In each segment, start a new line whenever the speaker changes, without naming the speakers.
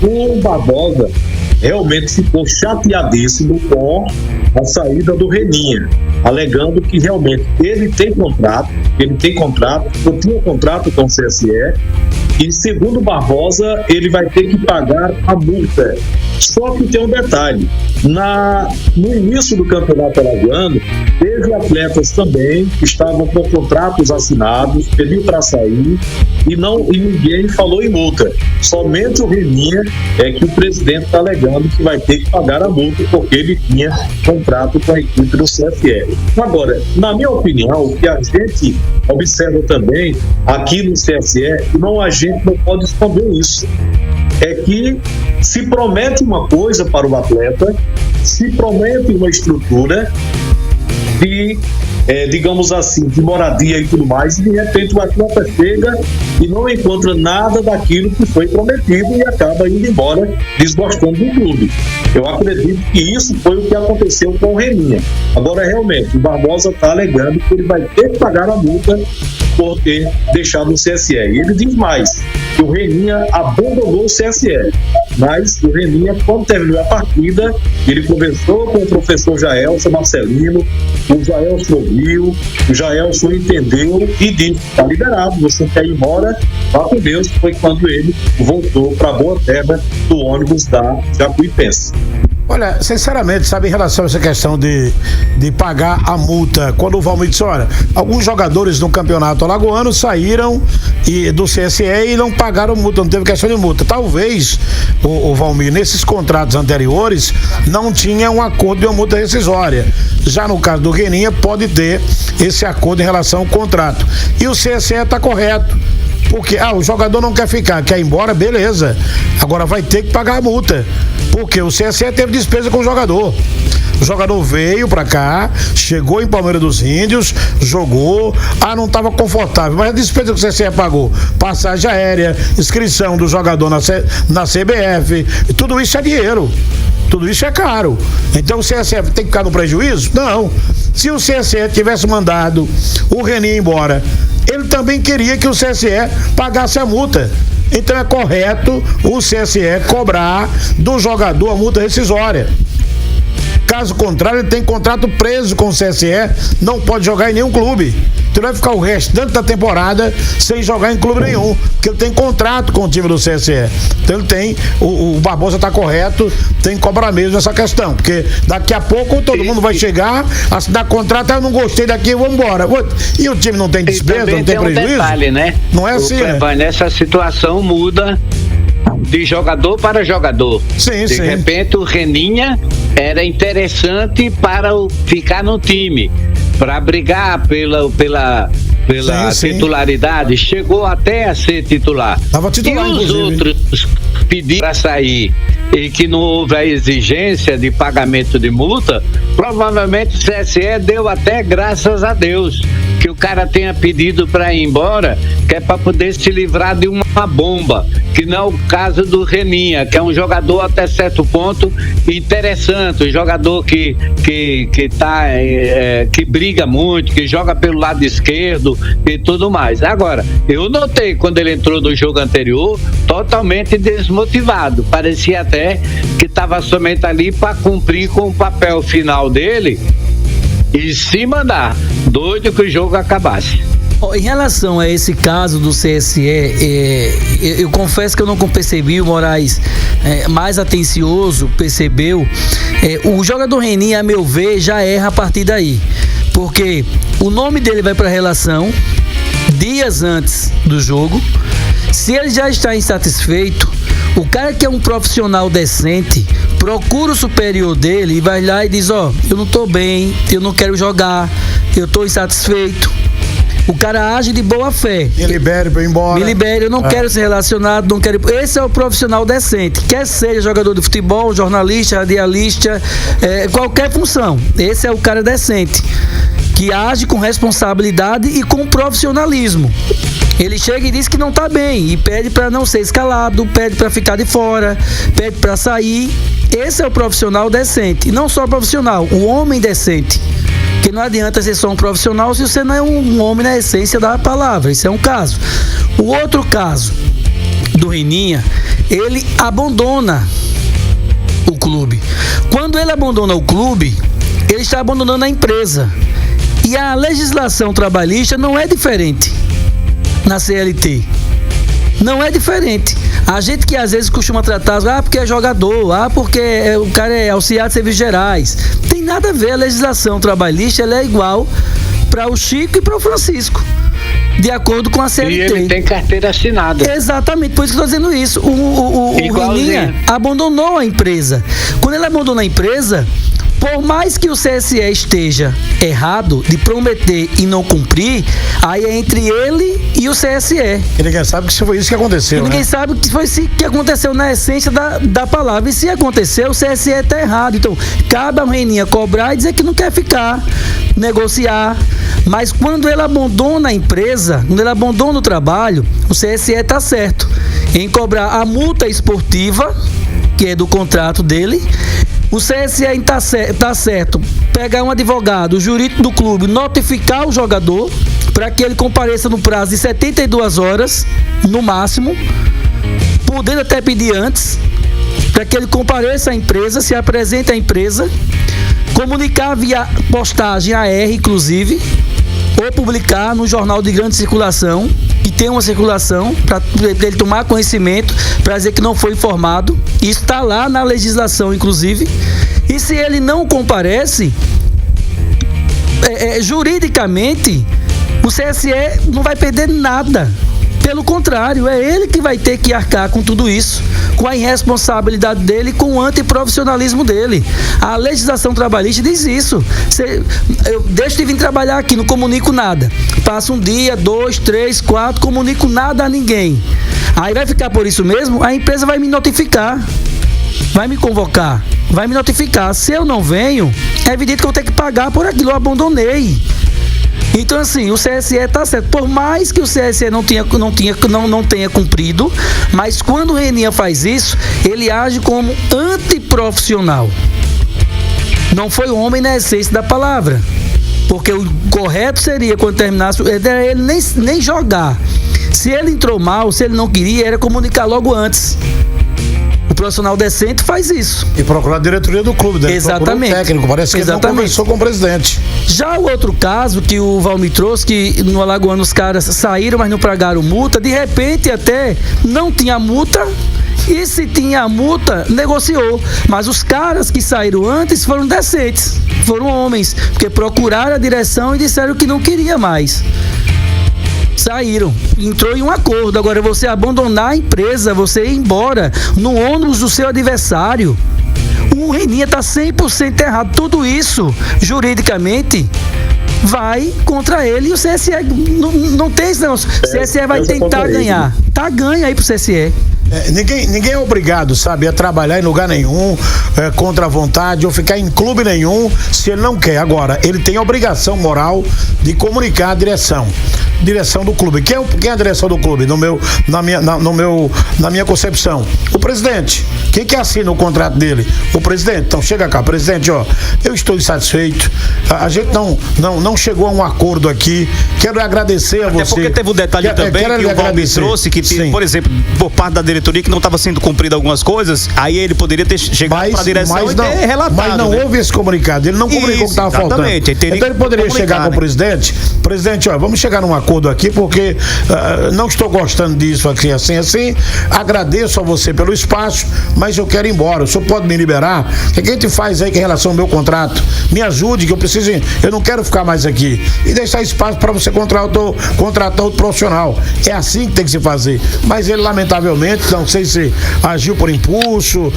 O Barbosa realmente ficou chateadíssimo com a saída do Reninha, alegando que realmente ele tinha contrato com o CSE, e segundo Barbosa, ele vai ter que pagar a multa. Só que tem um detalhe: no início do Campeonato Alagoano, teve atletas também que estavam com contratos assinados, pediu para sair e ninguém falou em multa. Somente o Reninha é que o presidente está alegando que vai ter que pagar a multa porque ele tinha contrato com a equipe do CSE. Agora, na minha opinião, o que a gente observa também aqui no CSE, a gente não pode esconder isso, é que se promete uma coisa para o atleta, se promete uma estrutura de, digamos assim, de moradia e tudo mais, e de repente o atleta chega e não encontra nada daquilo que foi prometido e acaba indo embora desgostando do clube. Eu acredito que isso foi o que aconteceu com o Reninha. Agora, realmente, o Barbosa está alegando que ele vai ter que pagar a multa por ter deixado o CSE. E ele diz mais, que o Reninha abandonou o CSE. Mas o Reninha, quando terminou a partida, ele conversou com o professor Jaelson Marcelino, o Jaelson ouviu, o Jaelson entendeu e disse: está liberado, você quer ir embora, vá com Deus. Foi quando ele voltou para a boa terra do ônibus da Jacuipense.
Olha, sinceramente, sabe, em relação a essa questão de pagar a multa, quando o Valmir disse, olha, alguns jogadores no campeonato alagoano saíram do CSE e não pagaram multa, não teve questão de multa. Talvez, o Valmir, nesses contratos anteriores, não tinha um acordo de uma multa rescisória. Já no caso do Reninha, pode ter esse acordo em relação ao contrato. E o CSE está correto. Porque, o jogador não quer ficar, quer ir embora, beleza. Agora vai ter que pagar a multa. Porque o CSE teve despesa com o jogador. O jogador veio pra cá, chegou em Palmeiras dos Índios, jogou, não estava confortável, mas a despesa que o CSE pagou, passagem aérea, inscrição do jogador na CBF, tudo isso é dinheiro. Tudo isso é caro. Então o CSE tem que ficar no prejuízo? Não. Se o CSE tivesse mandado o Reninha embora, ele também queria que o CSE pagasse a multa. Então é correto o CSE cobrar do jogador a multa rescisória. Caso contrário, ele tem contrato preso com o CSE, não pode jogar em nenhum clube. Então vai ficar o restante da temporada sem jogar em clube nenhum, porque ele tem contrato com o time do CSE. Então ele tem, o Barbosa está correto, tem que cobrar mesmo essa questão, porque daqui a pouco todo mundo vai chegar, assinar contrato, eu não gostei daqui, eu vou embora. E o time não tem despesa, não tem prejuízo?
Detalhe, né?
Não é assim,
nessa situação muda de jogador para jogador. De repente o Reninha era interessante para ficar no time, para brigar pela titularidade, chegou até a ser titular.
Tava titular,
e os outros pediram para sair e que não houve a exigência de pagamento de multa, provavelmente o CSE deu até graças a Deus que o cara tenha pedido para ir embora, que é para poder se livrar de uma bomba, que não é o caso do Reninha, que é um jogador até certo ponto interessante, um jogador que briga muito, que joga pelo lado esquerdo e tudo mais. Agora, eu notei quando ele entrou no jogo anterior, totalmente desmotivado, parecia até que estava somente ali para cumprir com o papel final dele e se mandar, doido que o jogo acabasse.
Em relação a esse caso do CSE, eu confesso que eu não percebi, o Moraes mais atencioso percebeu. O jogador Reninha, a meu ver, já erra a partir daí, porque o nome dele vai para a relação dias antes do jogo. Se ele já está insatisfeito, o cara que é um profissional decente procura o superior dele e vai lá e diz: eu não estou bem, eu não quero jogar, eu estou insatisfeito. O cara age de boa fé.
Me libere para ir embora.
Me libere, eu não quero ser relacionado, não quero. Esse é o profissional decente. Quer seja jogador de futebol, jornalista, radialista, qualquer função. Esse é o cara decente, que age com responsabilidade e com profissionalismo. Ele chega e diz que não tá bem e pede para não ser escalado, pede para ficar de fora, pede para sair. Esse é o profissional decente. E não só o profissional, o homem decente. Porque não adianta ser só um profissional se você não é um homem na essência da palavra. Isso é um caso. O outro caso do Reninha, ele abandona o clube. Quando ele abandona o clube, ele está abandonando a empresa. E a legislação trabalhista não é diferente na CLT. Não é diferente. A gente que às vezes costuma tratar, porque é jogador, porque o cara é auxiliar de serviços gerais. Tem nada a ver, a legislação trabalhista ela é igual para o Chico e para o Francisco, de acordo com a CLT.
E ele tem carteira assinada.
Exatamente, por isso que eu estou dizendo isso. O Reninha abandonou a empresa. Quando ele abandonou a empresa, por mais que o CSE esteja errado de prometer e não cumprir, aí é entre ele e o CSE.
E ninguém sabe que foi isso que aconteceu.
E ninguém sabe que foi isso que aconteceu na essência da palavra. E se aconteceu, o CSE está errado. Então, cabe ao Reninha cobrar e dizer que não quer ficar, negociar. Mas quando ele abandona a empresa, quando ele abandona o trabalho, o CSE está certo em cobrar a multa esportiva, que é do contrato dele. O CSE está certo pegar um advogado, o jurídico do clube, notificar o jogador para que ele compareça no prazo de 72 horas, no máximo, podendo até pedir antes, para que ele compareça à empresa, se apresente à empresa, comunicar via postagem AR, inclusive, ou publicar no jornal de grande circulação, que tem uma circulação, para ele tomar conhecimento, para dizer que não foi informado. Isso está lá na legislação, inclusive. E se ele não comparece, juridicamente, o CSE não vai perder nada. Pelo contrário, é ele que vai ter que arcar com tudo isso, com a irresponsabilidade dele, com o antiprofissionalismo dele. A legislação trabalhista diz isso. Eu deixo de vir trabalhar aqui, não comunico nada. Passa um dia, 2, 3, 4, comunico nada a ninguém. Aí vai ficar por isso mesmo, a empresa vai me notificar, vai me convocar, vai me notificar. Se eu não venho, é evidente que eu vou ter que pagar por aquilo, eu abandonei. Então, assim, o CSE está certo. Por mais que o CSE não tenha cumprido, mas quando o Reninha faz isso, ele age como antiprofissional. Não foi o homem na essência da palavra. Porque o correto seria, quando terminasse, ele nem jogar. Se ele entrou mal, se ele não queria, era comunicar logo antes. O profissional decente faz isso.
E procurar a diretoria do clube, dele.
Exatamente.
O técnico, parece que
exatamente.
Ele não conversou com o presidente.
Já o outro caso que o Valmir trouxe, que no Alagoano os caras saíram, mas não pagaram multa, de repente até não tinha multa, e se tinha multa, negociou. Mas os caras que saíram antes foram decentes, foram homens, porque procuraram a direção e disseram que não queria mais. Saíram, entrou em um acordo. Agora, você abandonar a empresa, você ir embora no ônibus do seu adversário, o Reninha está 100% errado. Tudo isso, juridicamente, vai contra ele, e o CSE não tem isso, não. O CSE vai tentar ganhar. Tá ganha aí pro CSE.
Ninguém é obrigado, sabe, a trabalhar em lugar nenhum, contra a vontade, ou ficar em clube nenhum, se ele não quer. Agora, ele tem a obrigação moral de comunicar a direção do clube. Quem é a direção do clube? Na minha concepção, o presidente. Quem que assina o contrato dele? O presidente. Então chega cá, presidente, eu estou insatisfeito, a gente não chegou a um acordo aqui, quero agradecer a você.
Até porque teve um detalhe também que o Valmir trouxe, que por exemplo, por parte da diretoria, que não estava sendo cumprida algumas coisas, aí ele poderia ter chegado para a direção e ter relatado.
Mas não houve esse comunicado, ele não comunicou o que estava faltando. Então ele poderia chegar com o presidente, vamos chegar num acordo aqui, porque não estou gostando disso aqui, assim, agradeço a você pelo espaço, mas eu quero ir embora, o senhor pode me liberar? O que a gente faz aí com relação ao meu contrato? Me ajude, que eu não quero ficar mais aqui, e deixar espaço para você contratar outro profissional. É assim que tem que se fazer. Mas ele, lamentavelmente, não sei se agiu por impulso,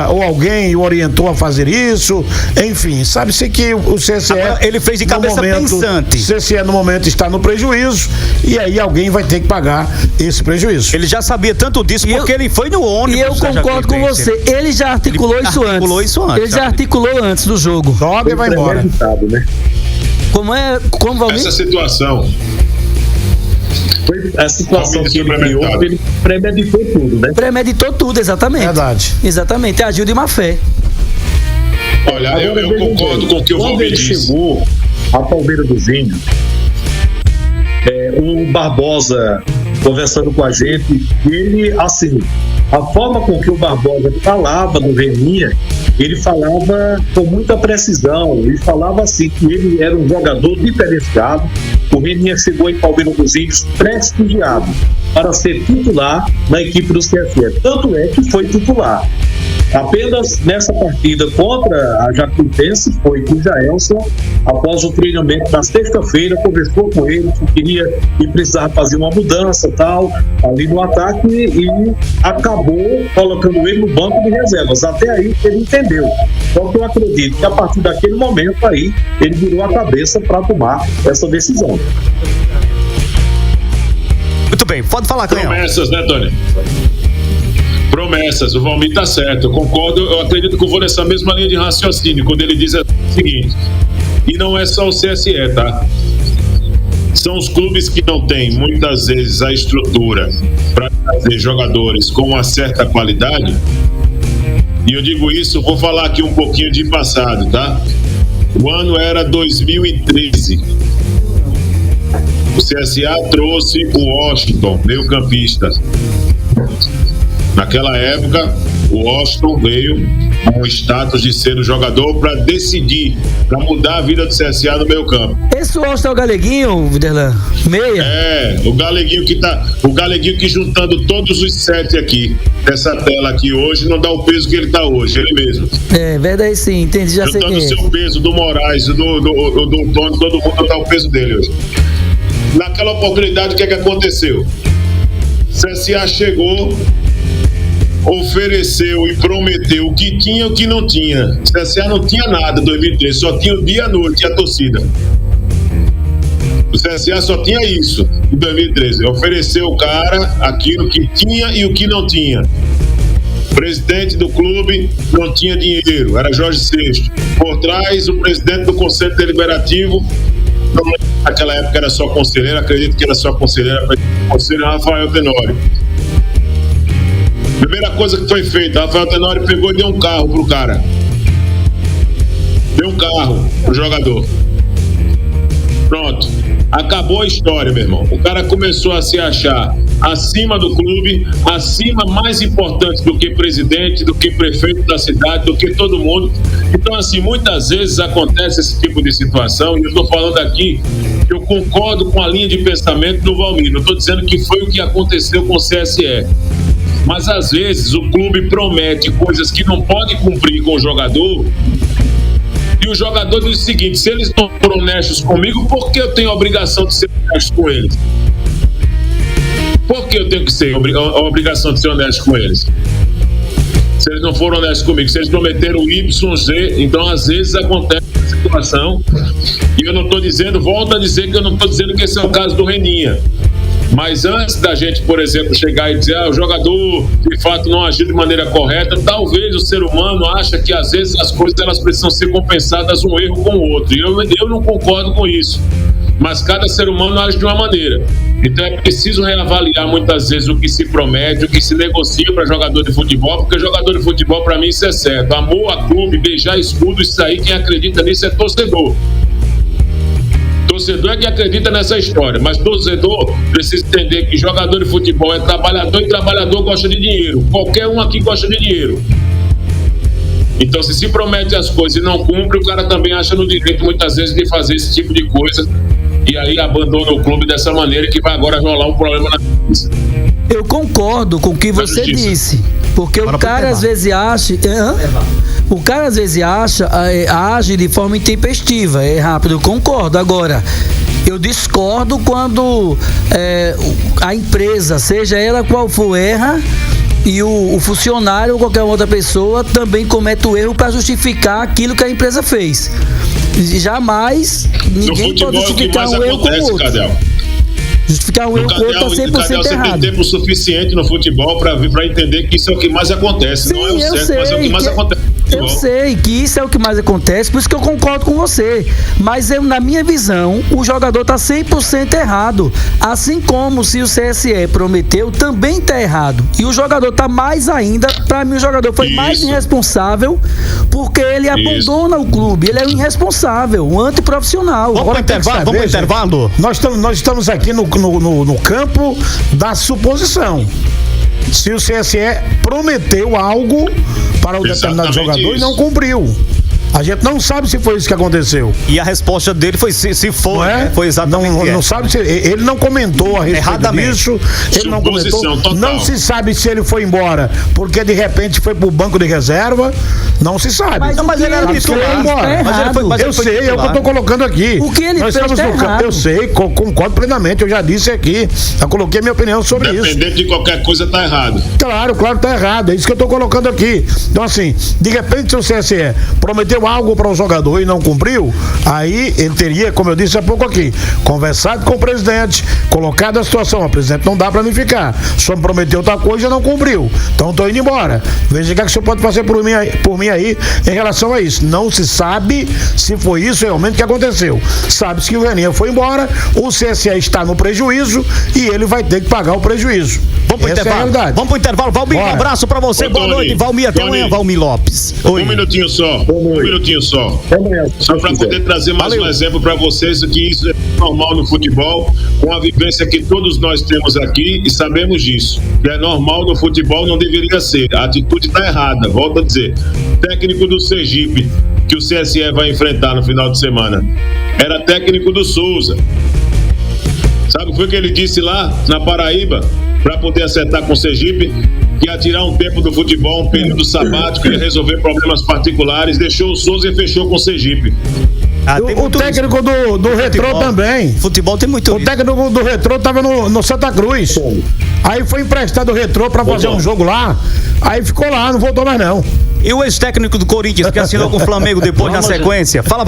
ou alguém o orientou a fazer isso, enfim, sabe-se que o CSE...
Agora, ele fez de cabeça pensante.
O CSE no momento está no prejuízo, e aí alguém vai ter que pagar esse prejuízo.
Ele já sabia tanto disso, porque ele foi no ônibus.
E eu concordo com você, ele já articulou isso antes. Ele já articulou antes do jogo.
Sobe e vai embora.
Né?
Como Valmir?
Essa situação...
A situação que ele criou, ele premeditou tudo, né?
Premeditou tudo, exatamente.
Verdade.
Exatamente, agiu de má fé.
Olha, eu concordo com o que o Valmir disse.
Quando ele chegou a Palmeira dos Índios, o Barbosa conversando com a gente. Ele, assim, a forma com que o Barbosa falava do Reninha, ele falava com muita precisão. Ele falava assim que ele era um jogador diferenciado. O Reninha chegou em Palmeiras dos Índios prestigiado para ser titular na equipe do CSE. Tanto é que foi titular. Apenas nessa partida contra a Jacuipense foi que o Jaelson, após o treinamento na sexta-feira, conversou com ele que queria e precisava fazer uma mudança tal, ali no ataque, e acabou colocando ele no banco de reservas. Até aí ele entendeu. Só que eu acredito que a partir daquele momento aí ele virou a cabeça para tomar essa decisão.
Muito bem, pode falar, Canhão.
Promessas, né, Tony? Promessas, o Valmir tá certo, eu concordo, eu acredito que eu vou nessa mesma linha de raciocínio, quando ele diz o seguinte, e não é só o CSE, tá? São os clubes que não têm, muitas vezes, a estrutura para trazer jogadores com uma certa qualidade, e eu digo isso, vou falar aqui um pouquinho de passado, tá? O ano era 2013, o CSA trouxe o Washington, meio-campista. Naquela época, o Washington veio com o status de ser o jogador para decidir, para mudar a vida do CSA no meio campo.
Esse Washington é o Galeguinho, Viderlan? Meia?
É, o Galeguinho que juntando todos os 7 aqui, dessa tela aqui hoje, não dá o peso que ele tá hoje, ele mesmo.
É, verdade sim, entendi, já
juntando
sei
o seu peso, do Moraes, do Tony, todo mundo dá o peso dele hoje. Naquela oportunidade, o que é que aconteceu? O CSA chegou, ofereceu e prometeu o que tinha e o que não tinha. O CSA não tinha nada em 2013, só tinha o dia e a noite e a torcida. O CSA só tinha isso em 2013. Ofereceu o cara aquilo que tinha e o que não tinha. O presidente do clube não tinha dinheiro, era Jorge Sexto. Por trás, o presidente do Conselho Deliberativo, naquela época era só conselheiro, acredito que era só conselheiro, Rafael Tenório. Primeira coisa que foi feita, Rafael Tenório pegou e deu um carro pro cara. Deu um carro pro jogador. Pronto. Acabou a história, meu irmão. O cara começou a se achar acima do clube, acima, mais importante do que presidente, do que prefeito da cidade, do que todo mundo. Então, assim, muitas vezes acontece esse tipo de situação, e eu estou falando aqui que eu concordo com a linha de pensamento do Valmir. Não estou dizendo que foi o que aconteceu com o CSE. Mas, às vezes, o clube promete coisas que não pode cumprir com o jogador, e o jogador diz o seguinte: se eles não foram honestos comigo, por que eu tenho a obrigação de ser honesto com eles? Por que eu tenho que ser a obrigação de ser honesto com eles? Se eles não foram honestos comigo, se eles prometeram o Y, Z, então às vezes acontece essa situação, e eu não estou dizendo, volto a dizer que eu não estou dizendo que esse é o caso do Reninha. Mas antes da gente, por exemplo, chegar e dizer o jogador de fato não agiu de maneira correta, talvez o ser humano acha que às vezes as coisas elas precisam ser compensadas um erro com o outro. E eu não concordo com isso. Mas cada ser humano age de uma maneira. Então é preciso reavaliar muitas vezes o que se promete, o que se negocia para jogador de futebol, porque jogador de futebol, para mim, isso é certo. Amor a clube, beijar escudo, isso aí, quem acredita nisso é torcedor. Torcedor é que acredita nessa história, mas torcedor precisa entender que jogador de futebol é trabalhador, e trabalhador gosta de dinheiro. Qualquer um aqui gosta de dinheiro. Então, se promete as coisas e não cumpre, o cara também acha no direito, muitas vezes, de fazer esse tipo de coisa, e aí abandona o clube dessa maneira, que vai agora rolar um problema na justiça.
Eu concordo com o que você disse, porque o cara às vezes acha... O cara às vezes age de forma intempestiva, é rápido, eu concordo. Agora, eu discordo quando a empresa, seja ela qual for, erra, e o funcionário ou qualquer outra pessoa também comete o erro para justificar aquilo que a empresa fez. Jamais ninguém pode justificar um erro com o outro.
Cadel.
Justificar um erro com o outro está 100% errado.
Você tem tempo suficiente no futebol para entender que isso é o que mais acontece.
Sim,
não é o certo, mas é o que mais acontece.
Eu sei que isso é o que mais acontece, por isso que eu concordo com você. Mas na minha visão, o jogador está 100% errado. Assim como se o CSE prometeu, também está errado. E o jogador está mais ainda, para mim o jogador foi mais irresponsável, porque ele abandona o clube. Ele é um irresponsável, um antiprofissional.
Vamos para o intervalo?
Nós estamos aqui no no campo da suposição. Se o CSE prometeu algo para o determinado jogador e não cumpriu. A gente não sabe se foi isso que aconteceu.
E a resposta dele foi se foi, né? Foi exatamente.
Não sabe se ele não comentou a respeito disso. Ele não comentou. Total. Não se sabe se ele foi embora porque de repente foi pro banco de reserva. Não se sabe.
Mas ele era titular.
Eu sei, é o que eu tô colocando aqui.
O que ele fez tá errado.
Eu sei, concordo plenamente. Eu já disse aqui. Eu coloquei minha opinião sobre isso.
Dependendo de qualquer coisa, tá errado.
Claro, tá errado. É isso que eu tô colocando aqui. Então, assim, de repente, se o CSE prometeu algo para o jogador e não cumpriu, aí ele teria, como eu disse há pouco aqui, conversado com o presidente, colocado a situação. O presidente, não dá para mim ficar. O senhor me prometeu tal coisa e não cumpriu. Então tô indo embora. Veja o que o senhor pode fazer por mim aí em relação a isso. Não se sabe se foi isso realmente que aconteceu. Sabe-se que o Reninha foi embora, o CSE está no prejuízo e ele vai ter que pagar o prejuízo.
Vamos pro intervalo. Vamos pro intervalo. Valmir, um abraço pra você. Boa noite, Valmir. Até amanhã, Valmir Lopes.
Um minutinho só. Só para poder trazer mais um exemplo para vocês, que isso é normal no futebol, com a vivência que todos nós temos aqui e sabemos disso. Que é normal no futebol, não deveria ser. A atitude está errada. Volto a dizer. Técnico do Sergipe, que o CSE vai enfrentar no final de semana, era técnico do Souza. Sabe o que foi que ele disse lá na Paraíba, para poder acertar com o Sergipe? Que ia tirar um tempo do futebol, um período sabático, ia resolver problemas particulares, deixou o Souza e fechou com o Sergipe.
O técnico do Retrô também.
Futebol tem muito.
O técnico do Retrô tava no Santa Cruz. Aí foi emprestado o Retrô pra fazer um jogo lá. Aí ficou lá, não voltou mais não.
E o ex-técnico do Corinthians, que assinou com o Flamengo depois na sequência? Fala.